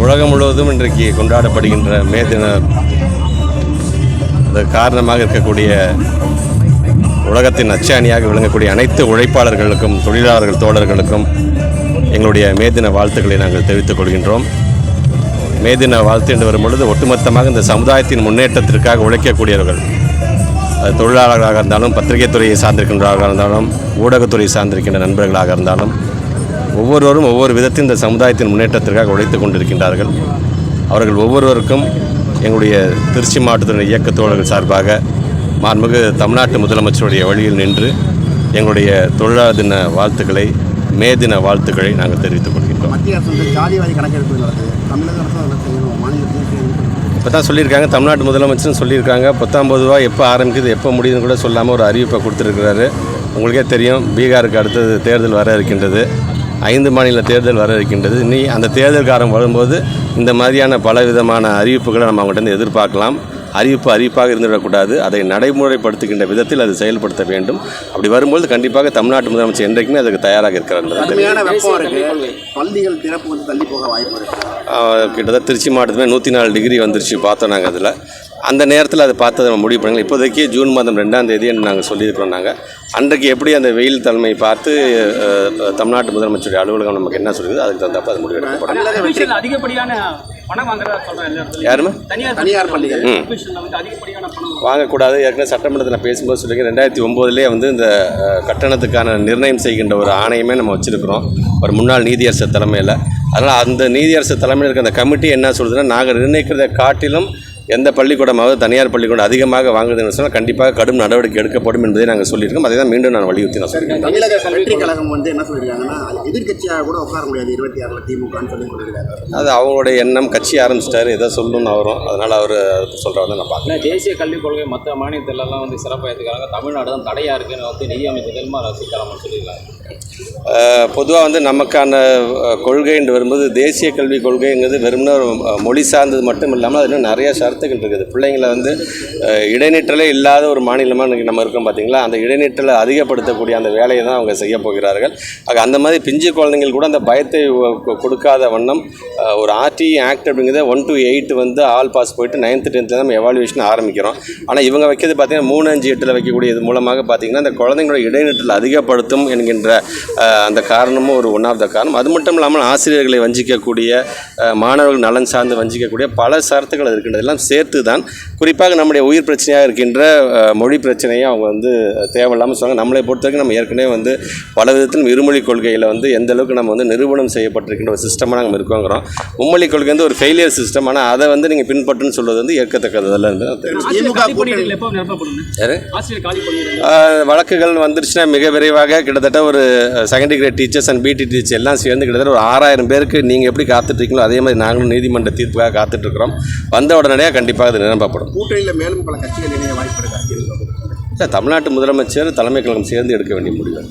உலகம் முழுவதும் இன்றைக்கு கொண்டாடப்படுகின்ற மே தின காரணமாக இருக்கக்கூடிய உலகத்தின் அச்சாணியாக விளங்கக்கூடிய அனைத்து உழைப்பாளர்களுக்கும் தொழிலாளர்கள் தோழர்களுக்கும் எங்களுடைய மே தின வாழ்த்துக்களை நாங்கள் தெரிவித்துக் கொள்கின்றோம். மே தின வாழ்த்து என்று வரும்பொழுது ஒட்டுமொத்தமாக இந்த சமுதாயத்தின் முன்னேற்றத்திற்காக உழைக்கக்கூடியவர்கள், அது தொழிலாளர்களாக இருந்தாலும், பத்திரிகை துறையை சார்ந்திருக்கின்றவர்களாக இருந்தாலும், ஊடகத்துறையை சார்ந்திருக்கின்ற நண்பர்களாக இருந்தாலும், ஒவ்வொருவரும் ஒவ்வொரு விதத்தில் இந்த சமுதாயத்தின் முன்னேற்றத்திற்காக உழைத்து கொண்டிருக்கின்றார்கள். அவர்கள் ஒவ்வொருவருக்கும் எங்களுடைய திருச்சி மாவட்டத்தினுடைய இயக்க தோழர்கள் சார்பாக மாண்புமிகு தமிழ்நாட்டு முதலமைச்சருடைய வழியில் நின்று எங்களுடைய தொழிலாளர் தின வாழ்த்துக்களை, மே தின வாழ்த்துக்களை நாங்கள் தெரிவித்துக் கொள்கின்றோம். மத்திய அரசு ஜாதிவாரி கணக்கெடுப்பு நடக்குது, தமிழக அரசு மாநிலத்தில் இப்போ தான் சொல்லியிருக்காங்க, தமிழ்நாட்டு முதலமைச்சரும் சொல்லியிருக்காங்க. 10ஆம் பொதுவாக எப்போ ஆரம்பிக்குது எப்போ முடியுதுன்னு கூட சொல்லாமல் ஒரு அறிவிப்பை கொடுத்துருக்கிறாரு. உங்களுக்கே தெரியும், பீகாருக்கு அடுத்தது தேர்தல் வர இருக்கின்றது, 5 மாநில தேர்தல் வர இருக்கின்றது. இனி அந்த தேர்தல் காலம் வரும்போது இந்த மாதிரியான பல விதமான அறிவிப்புகளை நம்ம அவங்கள்ட்ட எதிர்பார்க்கலாம். அறிவிப்பாக இருந்துவிடக்கூடாது, அதை நடைமுறைப்படுத்துகின்ற விதத்தில் அது செயல்படுத்த வேண்டும். அப்படி வரும்போது கண்டிப்பாக தமிழ்நாட்டு முதலமைச்சர் என்றைக்குமே அதுக்கு தயாராக இருக்கிறார். பள்ளிகள் திறப்பு வந்து தள்ளி போக வாய்ப்பு இருக்குது. கிட்டத்தட்ட திருச்சி மாவட்டத்தில் 104 டிகிரி வந்துருச்சு பார்த்தோம் நாங்கள். அதில் அந்த நேரத்தில் அதை பார்த்து நம்ம முடிவு பண்ணுங்கள். இப்போதைக்கு ஜூன் மாதம் 2ஆம் தேதி என்று நாங்கள் சொல்லியிருக்கிறோம். நாங்கள் அன்றைக்கு எப்படி அந்த வெயில் தலைமை பார்த்து தமிழ்நாட்டு முதலமைச்சருடைய அலுவலகம் நமக்கு என்ன சொல்லுது, அதுக்கு தகுந்தப்ப அது முடிவு எடுக்கப்படும். அதிகப்படியான பணம் யாருமே தனியார் பள்ளிகள் வாங்கக்கூடாது. ஏற்கனவே சட்டமன்றத்தில் பேசும்போது சொல்லிங்க, 2009 வந்து இந்த கட்டணத்துக்கான நிர்ணயம் செய்கின்ற ஒரு ஆணையமே நம்ம வச்சுருக்கிறோம், ஒரு முன்னாள் நீதியரசர் தலைமையில். அதனால் அந்த நீதியரசர் தலைமையில் இருக்கிற அந்த கமிட்டி என்ன சொல்லுதுன்னா, நாங்கள் நிர்ணயிக்கிறதை காட்டிலும் எந்த பள்ளிக்கூடமாவது தனியார் பள்ளிக்கூடம் அதிகமாக வாங்குதுன்னு சொன்னால் கண்டிப்பாக கடும் நடவடிக்கை எடுக்கப்படும் என்பதை நாங்கள் சொல்லியிருக்கோம். அதை தான் மீண்டும் நான் வலியுறுத்தி நான் சொல்லியிருக்கேன். தமிழக கல்விக் கழகம் வந்து என்ன சொல்லியிருக்காங்கன்னா, எதிர்கட்சியாக கூட உட்கார முடியாது 26 திமுகன்னு சொல்லியிருக்காங்க. அது அவங்களுடைய எண்ணம். கட்சி ஆரம்பிச்சிட்டாரு, எதை சொல்லணும்னு அவரும், அதனால் அவர் சொல்கிறத நான் பார்க்குறேன். தேசிய கல்விக் கொள்கை மற்ற மாநிலத்திலலாம் வந்து சிறப்பாக எடுத்துக்கிறாங்க, தமிழ்நாடு தான் தடையாக இருக்குன்னு வந்து நிதியமைச்சர் நிர்மலா சீதாராமன் சொல்லியிருக்காங்க. பொதுவாக வந்து நமக்கான கொள்கை என்று வரும்போது தேசிய கல்விக் கொள்கைங்கிறது வெறும்னா மொழி சார்ந்தது மட்டும் இல்லாமல் அது இன்னும் நிறைய ஷரத்துகள் இருக்குது. பிள்ளைங்களை வந்து இடைநிற்றலே இல்லாத ஒரு மாநிலமாக இன்றைக்கி நம்ம இருக்கோம் பார்த்தீங்களா, அந்த இடைநிற்றலை அதிகப்படுத்தக்கூடிய அந்த வேலையை தான் அவங்க செய்ய போகிறார்கள். ஆக அந்த மாதிரி பிஞ்சு குழந்தைங்கள் கூட அந்த பயத்தை கொடுக்காத வண்ணம் ஒரு RTE ஆக்ட் அப்படிங்கிறத 1 to 8 வந்து ஆல் பாஸ் போயிட்டு 9th 10th நம்ம எவாலுவேஷன் ஆரம்பிக்கிறோம். ஆனால் இவங்க வைக்கிறது பார்த்தீங்கன்னா 3, 5, 8 வைக்கக்கூடிய இது மூலமாக பார்த்தீங்கன்னா அந்த குழந்தைங்களோட இடைநிற்றல் அதிகப்படுத்தும் என்கின்ற அந்த காரணமும் ஒரு ஒன் ஆஃப் த காரணம். அது மட்டும் இல்லாமல் ஆசிரியர்களை வஞ்சிக்கக்கூடிய, மாணவர்கள் நலன் சார்ந்து வஞ்சிக்கக்கூடிய பல சரத்துக்கள் இருக்கின்றது. எல்லாம் சேர்த்து தான் குறிப்பாக நம்முடைய உயிர் பிரச்சனையாக இருக்கின்ற மொழி பிரச்சனையை அவங்க வந்து தேவையில்லாமல் சொல்லுவாங்க. நம்மளை பொறுத்தவரைக்கும் நம்ம ஏற்கனவே வந்து பல விதத்திலும் இருமொழி கொள்கையில் வந்து எந்த அளவுக்கு நம்ம வந்து நிறுவனம் செய்யப்பட்டிருக்கின்ற ஒரு சிஸ்டமாக நம்ம இருக்கோங்கிறோம். மும்மொழி கொள்கை வந்து ஒரு ஃபெயிலியர் சிஸ்டம். ஆனால் அதை வந்து நீங்கள் பின்பற்றுன்னு சொல்வது வந்து ஏற்கத்தக்கதில் இருந்து வழக்குகள் வந்துருச்சுன்னா மிக விரைவாக கிட்டத்தட்ட ஒரு செகண்டரி கிரேட் டீச்சர்ஸ் அண்ட் பிடி டீச்சர்ஸ் எல்லாம் சேர்ந்து கிட்டத்தட்ட ஒரு 6000 பேருக்கு நீங்கள் எப்படி காத்துட்ருக்கீங்களோ அதே மாதிரி நாங்களும் நீதிமன்ற தீர்ப்புக்காக காத்துட்ருக்கிறோம். வந்த உடனடியாக கண்டிப்பாக அது நிரப்பப்படும். கூட்டணியில் மேலும் பல கட்சிகள் இணைய வாய்ப்பு இருக்கு. தமிழ்நாட்டு முதலமைச்சர் தலைமை கழகம் சேர்ந்து எடுக்க வேண்டிய முடிவு.